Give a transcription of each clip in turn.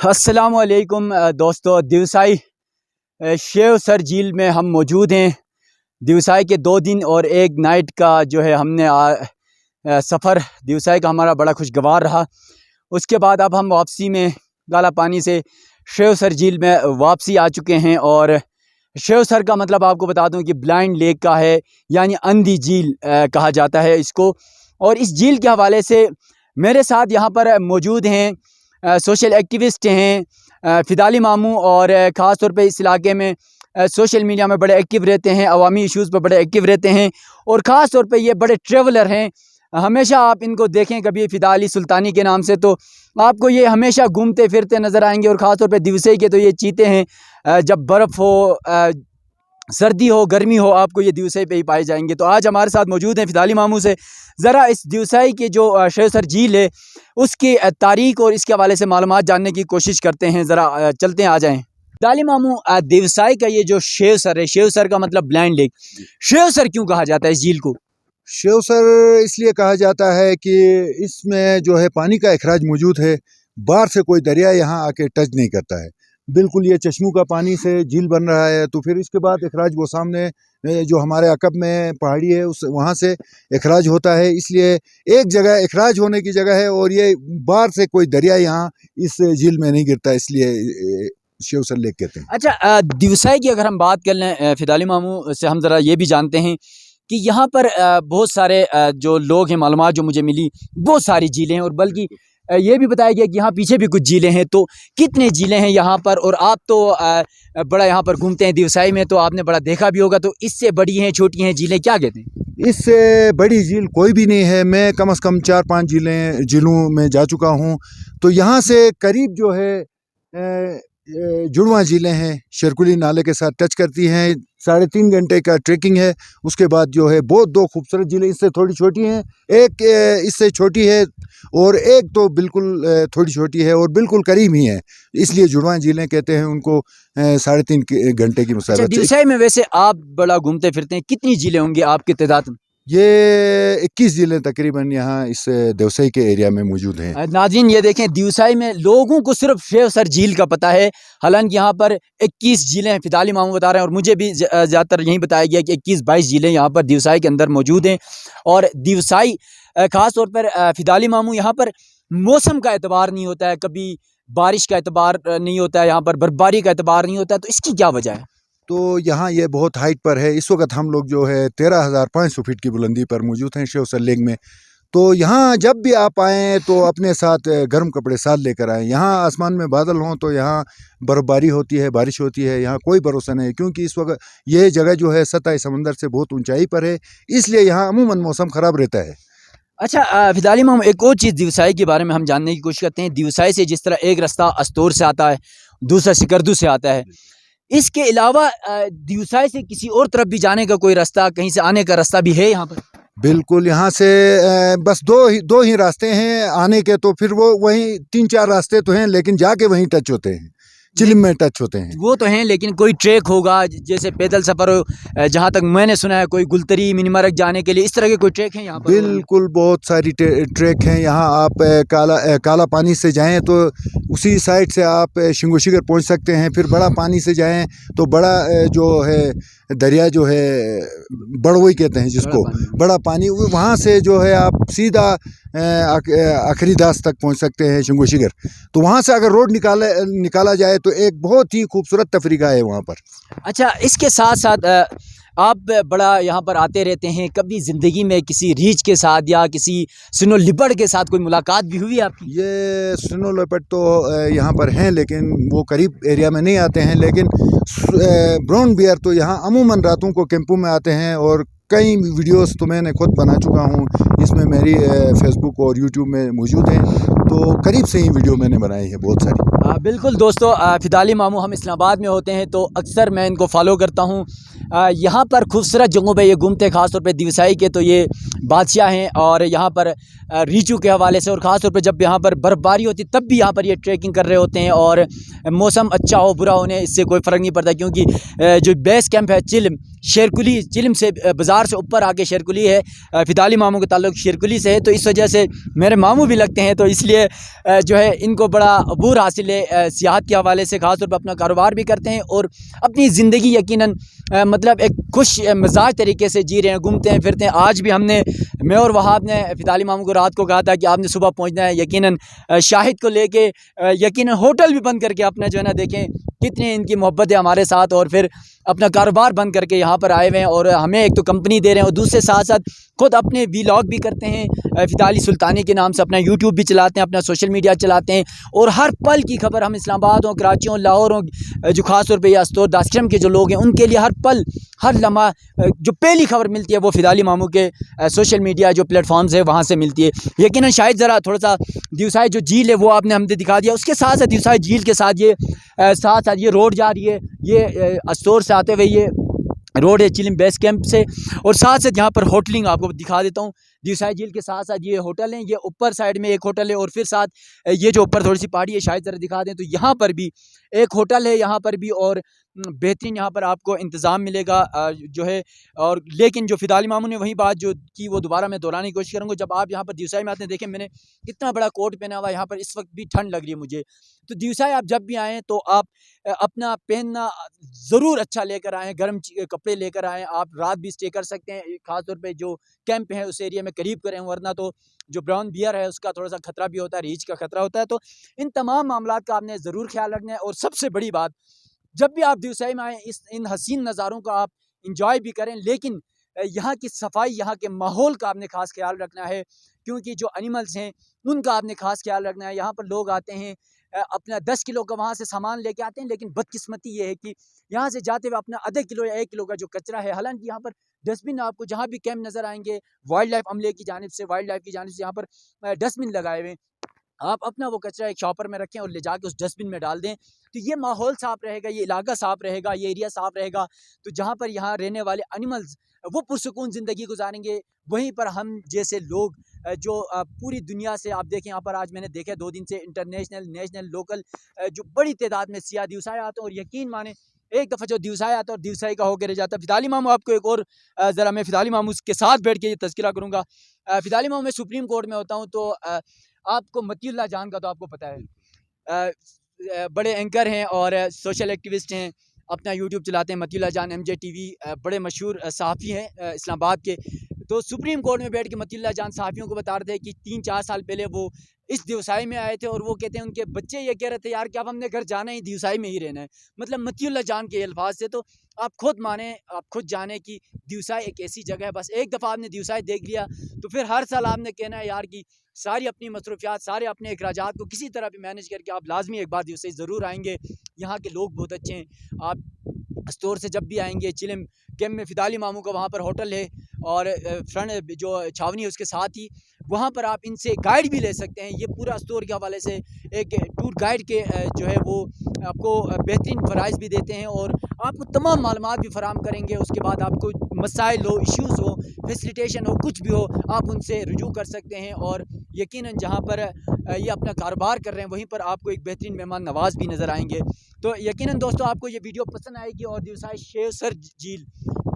अस्सलामुअलैकुम दोस्तों, दिवसाई शेव सर झील में हम मौजूद हैं। दिवसाई के 2 दिन और 1 नाइट का जो है हमने सफ़र दिवसाई का हमारा बड़ा खुशगवार रहा। उसके बाद अब हम वापसी में काला पानी से शेव सर झील में वापसी आ चुके हैं। और शेव सर का मतलब आपको बता दूं कि ब्लाइंड लेक का है, यानी अंधी झील कहा जाता है इसको। और इस झील के हवाले से मेरे साथ यहाँ पर मौजूद हैं सोशल एक्टिविस्ट हैं फ़िदाली मामू, और ख़ास तौर पे इस इलाके में सोशल मीडिया में बड़े एक्टिव रहते हैं, अवामी इश्यूज़ पर बड़े एक्टिव रहते हैं। और ख़ास तौर पे ये बड़े ट्रेवलर हैं। हमेशा आप इनको देखें कभी फ़िदाली सुल्तानी के नाम से, तो आपको ये हमेशा घूमते फिरते नज़र आएंगे। और ख़ास तौर पे दिवसे के तो ये चीते हैं, जब बर्फ़ हो, सर्दी हो, गर्मी हो, आपको ये दिवसाई पे ही पाए जाएंगे। तो आज हमारे साथ मौजूद हैं फ़िदाली मामू से ज़रा इस दिवसाई के जो शेव सर झील है उसकी तारीख और इसके हवाले से मालूमात जानने की कोशिश करते हैं। ज़रा चलते हैं, आ जाएँ। फ़िदाली मामू, दिवसाई का ये जो शेव सर है, शेव सर का मतलब ब्लाइंड लेक, शेव सर क्यों कहा जाता है इस झील को? शेव सर इसलिए कहा जाता है कि इसमें जो है पानी का अखराज मौजूद है। बाहर से कोई दरिया यहाँ आके टच नहीं करता है। बिल्कुल ये चश्मों का पानी से झील बन रहा है। तो फिर इसके बाद अखराज वो सामने जो हमारे अकब में पहाड़ी है उस वहाँ से अखराज होता है। इसलिए एक जगह अखराज होने की जगह है, और ये बाहर से कोई दरिया यहाँ इस झील में नहीं गिरता, इसलिए शेव सर लेक कहते हैं। अच्छा, दिवसाई की अगर हम बात कर लें फ़िदाली मामू से, हम ज़रा ये भी जानते हैं कि यहाँ पर बहुत सारे जो लोग हैं, मालूमात जो मुझे मिली, बहुत सारी झीलें हैं। और बल्कि ये भी बताया गया कि यहाँ पीछे भी कुछ झीलें हैं। तो कितने झीलें हैं यहाँ पर? और आप तो बड़ा यहाँ पर घूमते हैं दिवसाई में, तो आपने बड़ा देखा भी होगा। तो इससे बड़ी हैं, छोटी हैं झीलें, क्या कहते हैं? इससे बड़ी झील कोई भी नहीं है। मैं कम से कम 4-5 झीलों में जा चुका हूँ। तो यहाँ से करीब जो है जुड़वा झीलें हैं, शेरकुली नाले के साथ टच करती हैं। 3.5 घंटे का ट्रैकिंग है। उसके बाद जो है बहुत 2 खूबसूरत झीलें, इससे थोड़ी छोटी हैं, एक इससे छोटी है, और एक तो बिल्कुल थोड़ी छोटी है और बिल्कुल करीब ही है, इसलिए जुड़वा झीलें कहते हैं उनको। 3.5 घंटे की मुसाफिर। दिवसाई में वैसे आप बड़ा घूमते फिरते हैं, कितनी झीलें होंगी आपकी तादाद में? ये 21 झीलें तकरीबन यहाँ इस दिवसाई के एरिया में मौजूद हैं। नाज़रीन, ये देखें, दिवसाई में लोगों को सिर्फ शेव सर झील का पता है, हालांकि यहाँ पर 21 झीलें फ़िदाली मामू बता रहे हैं। और मुझे भी ज़्यादातर यही बताया गया कि 21-22 झीलें यहाँ पर दिवसाई के अंदर मौजूद हैं। और दिवसाई ख़ास तौर पर फ़िदाली मामू, यहाँ पर मौसम का एतबार नहीं होता है, कभी बारिश का एतबार नहीं होता है, यहाँ पर बर्फबारी का एतबार नहीं होता है। तो इसकी क्या वजह है? तो यहाँ ये बहुत हाइट पर है। इस वक्त हम लोग जो है 13,500 फीट की बुलंदी पर मौजूद हैं शेव सर लेक में। तो यहाँ जब भी आप आएँ तो अपने साथ गर्म कपड़े साथ लेकर आएँ। यहाँ आसमान में बादल हों तो यहाँ बर्फ़बारी होती है, बारिश होती है, यहाँ कोई भरोसा नहीं, क्योंकि इस वक्त ये जगह जो है सतह समंदर से बहुत ऊंचाई पर है, इसलिए यहाँ अमूमन मौसम ख़राब रहता है। अच्छा, फ़िदाली मामू, एक और चीज़ दिवसाई के बारे में हम जानने की कोशिश करते हैं। दिवसाई से जिस तरह एक रास्ता अस्तोर से आता है, दूसरा सिकरदू से आता है, इसके अलावा दिवसाई से किसी और तरफ भी जाने का कोई रास्ता, कहीं से आने का रास्ता भी है यहाँ पर? बिल्कुल, यहाँ से बस दो ही रास्ते हैं आने के। तो फिर वो वहीं 3-4 रास्ते तो हैं, लेकिन जाके वहीं टच होते हैं, चिलिम में टच होते हैं। वो तो हैं, लेकिन कोई ट्रैक होगा, जैसे पैदल सफ़र हो, जहाँ तक मैंने सुना है, कोई गुलतरी मिनीमरग जाने के लिए, इस तरह के कोई ट्रैक हैं यहाँ पर? बिल्कुल, बहुत सारी ट्रैक हैं यहाँ। आप काला पानी से जाएं तो उसी साइड से आप शिंगोशीगर पहुँच सकते हैं। फिर बड़ा पानी से जाएं तो बड़ा जो है दरिया जो है बड़वई कहते हैं जिसको, बड़ा पानी, वहाँ से जो है आप सीधा आखिरी दास तक पहुँच सकते हैं शिंगोशीगर। तो वहाँ से अगर रोड निकाला जाए तो एक बहुत ही खूबसूरत तफरीका है वहाँ पर। अच्छा, इसके साथ साथ आप बड़ा यहाँ पर आते रहते हैं, कभी ज़िंदगी में किसी रीछ के साथ या किसी स्नो लिपर्ड के साथ कोई मुलाकात भी हुई आपकी? ये स्नो लिपर्ड तो यहाँ पर हैं, लेकिन वो करीब एरिया में नहीं आते हैं। लेकिन ब्राउन बियर तो यहाँ अमूमन रातों को कैंपों में आते हैं, और कई वीडियोस तो मैंने खुद बना चुका हूँ, इसमें मेरी फेसबुक और यूट्यूब में मौजूद हैं। तो करीब से ही वीडियो मैंने बनाई है बहुत सारी। बिल्कुल दोस्तों, फ़िदाली मामू हम इस्लामाबाद में होते हैं तो अक्सर मैं इनको फॉलो करता हूँ। यहाँ पर खूबसूरत जगहों पे ये घूमते हैं, ख़ास तौर पे दिवसाई के तो ये बादशाह हैं। और यहाँ पर रीचू के हवाले से, और ख़ास तौर पे जब यहाँ पर बर्फ़बारी होती तब भी यहाँ पर ये ट्रैकिंग कर रहे होते हैं। और मौसम अच्छा हो बुरा होने इससे कोई फ़र्क नहीं पड़ता, क्योंकि जो बेस कैंप है चिल, शेरकुली चिल्म से बाज़ार से ऊपर आके शेरकुली है। फ़िदाली मामू का ताल्लुक शेरकुली से है, तो इस वजह से मेरे मामू भी लगते हैं, तो इसलिए जो है इनको बड़ा अबूर हासिल है सियाहत के हवाले से। ख़ास तौर पर अपना कारोबार भी करते हैं और अपनी ज़िंदगी यकीनन मतलब एक खुश मिजाज तरीके से जी रहे हैं, घूमते हैं फिरते हैं। आज भी मैं और वहाब ने फ़िदाली मामू को रात को कहा था कि आपने सुबह पहुँचना है, यकीनन शाहिद को लेके यकीनन होटल भी बंद करके अपना जो है ना, देखें कितनी इनकी मोहब्बत है हमारे साथ, और फिर अपना कारोबार बंद करके यहाँ पर आए हुए हैं और हमें एक तो कंपनी दे रहे हैं और दूसरे साथ साथ खुद अपने वीलॉग भी करते हैं। फ़िदाली सुल्तानी के नाम से अपना यूट्यूब भी चलाते हैं, अपना सोशल मीडिया चलाते हैं, और हर पल की खबर हम इस्लामाबाद हो, कराची हो, लाहौर हो, जो ख़ास तौर पर या अस्तोर दाशरम के जो लोग हैं उनके लिए हर पल हर लम्हा जो पहली खबर मिलती है वो फ़िदाली मामू के सोशल मीडिया जो प्लेटफॉर्म्स है वहाँ से मिलती है। यकीनन शायद ज़रा थोड़ा सा दिवसाई जो झील है वो आपने हमने दिखा दिया, उसके साथ साथ दिवसाई झील के साथ ये रोड जा रही है, ये अस्तोर से आते हुए ये रोड है चिल्म बेस कैंप से, और साथ साथ यहाँ पर होटलिंग आपको दिखा देता हूँ। दिवसाई झील के साथ साथ ये होटल हैं, ये ऊपर साइड में एक होटल है और फिर साथ ये जो ऊपर थोड़ी सी पहाड़ी है, शायद ज़रा दिखा दें तो यहाँ पर भी एक होटल है यहाँ पर भी, और बेहतरीन यहाँ पर आपको इंतज़ाम मिलेगा जो है। और लेकिन जो फ़िदाली मामू ने वही बात जो की वो दोबारा मैं दोहराने की कोशिश करूँगा। जब आप यहाँ पर दिवसाई में आते हैं, देखें मैंने कितना बड़ा कोट पहना हुआ है, यहाँ पर इस वक्त भी ठंड लग रही है मुझे। तो दिवसाई आप जब भी आएँ तो आप अपना पहनना ज़रूर अच्छा लेकर आएँ, गर्म कपड़े लेकर आएँ। आप रात भी स्टे कर सकते हैं, ख़ास तौर पे जो कैंप है उस एरिया में करीब करें, वरना तो जो ब्राउन बियर है उसका थोड़ा सा खतरा भी होता है, रीछ का खतरा होता है। तो इन तमाम मामलात का आपने ज़रूर ख्याल रखना है। और सबसे बड़ी बात, जब भी आप दिवसाई में आएँ इन हसीन नज़ारों का आप इंजॉय भी करें, लेकिन यहाँ की सफाई, यहाँ के माहौल का आपने ख़ास ख्याल रखना है, क्योंकि जो एनिमल्स हैं उनका आपने ख़ास ख्याल रखना है। यहाँ पर लोग आते हैं अपना 10 किलो का वहाँ से सामान लेके आते हैं, लेकिन बदकिस्मती ये है कि यहाँ से जाते हुए अपना आधे किलो या 1 किलो का जो कचरा है, हालांकि यहाँ पर डस्टबिन आपको जहाँ भी कैंप नज़र आएंगे वाइल्ड लाइफ अमले की जानिब से, वाइल्ड लाइफ की जानिब से यहाँ पर डस्टबिन लगाए हुए हैं। आप अपना वो कचरा एक शॉपर में रखें और ले जाके उस डस्टबिन में डाल दें, तो ये माहौल साफ़ रहेगा, ये इलाका साफ़ रहेगा, ये एरिया साफ़ रहेगा। तो जहाँ पर यहाँ रहने वाले एनिमल्स वो पुरसुकून ज़िंदगी गुजारेंगे, वहीं पर हम जैसे लोग जो पूरी दुनिया से आप देखें, यहाँ पर आज मैंने देखा 2 दिन से इंटरनेशनल, नेशनल, लोकल जो बड़ी तादाद में सियाह दिवसाई आते हैं। और यकीन माने एक दफ़ा जो दिवसाई आता है और दिवसाई का होकर रह जाता है। फ़िदाली मामू आपको एक और ज़रा मैं फ़िदाली मामू के साथ बैठ के ये तज़किरा करूँगा। फ़िदाली मामू मैं सुप्रीम कोर्ट में होता हूँ, तो आपको मतीउल्लाह जान का तो आपको पता है, बड़े एंकर हैं और सोशल एक्टिविस्ट हैं, अपना यूट्यूब चलाते हैं। मतीउल्लाह जान MJ TV बड़े मशहूर सहाफ़ी हैं इस्लामाबाद के। तो सुप्रीम कोर्ट में बैठ के मतीउल्लाह जान सहाफ़ियों को बता रहे थे कि 3-4 साल पहले वो इस दिवसाई में आए थे, और वो कहते हैं उनके बच्चे ये कह रहे थे यार कि अब हमने घर जाना ही दिवसाई में ही रहना है, मतलब मतीउल्लाह जान के अल्फाज से। तो आप खुद माने, आप खुद जाने कि दिवसाई एक ऐसी जगह है, बस एक दफ़ा आपने दिवसाई देख लिया तो फिर हर साल आपने कहना है यार कि सारी अपनी मसरूफियात, सारे अपने अखराजात को किसी तरह भी मैनेज करके आप लाजमी एक बार दिवसाई ज़रूर आएँगे। यहाँ के लोग बहुत अच्छे हैं। आप स्टोर से जब भी आएँगे, चिल्म कैंप में फ़िदाली मामू का वहाँ पर होटल है, और फ्रंट जो छावनी है उसके साथ ही वहाँ पर आप इनसे गाइड भी ले सकते हैं। ये पूरा स्टोर के हवाले से एक टूर गाइड के जो है वो आपको बेहतरीन प्राइस भी देते हैं, और आपको तमाम मालूमात भी फराहम करेंगे। उसके बाद आपको मसाइल हो, इश्यूज़ हो, फैसिलिटेशन हो, कुछ भी हो, आप उनसे रुजू कर सकते हैं। और यकीनन जहाँ पर ये अपना कारोबार कर रहे हैं वहीं पर आपको एक बेहतरीन मेहमान नवाज भी नज़र आएंगे। तो यकीनन दोस्तों आपको ये वीडियो पसंद आएगी, और दिवसाई शेवसर झील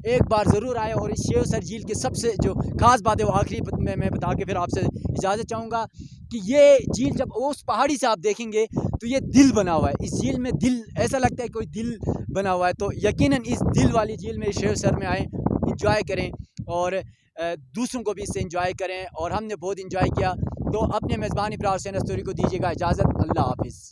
एक बार ज़रूर आए। और इस शेवसर झील की सबसे जो ख़ास बात है वो आखिरी में मैं बता के फिर आपसे इजाज़त चाहूँगा कि ये झील जब उस पहाड़ी से आप देखेंगे तो ये दिल बना हुआ है। इस झील में दिल, ऐसा लगता है कोई दिल बना हुआ है। तो यकीनन इस दिल वाली झील में शेवसर में आएँ, इंजॉय करें और दूसरों को भी इससे इंजॉय करें। और हमने बहुत इंजॉय किया। तो अपने मेज़बान इब्रार हुसैन अस्तूरी को दीजिएगा इजाज़त। अल्लाह हाफ़िज़।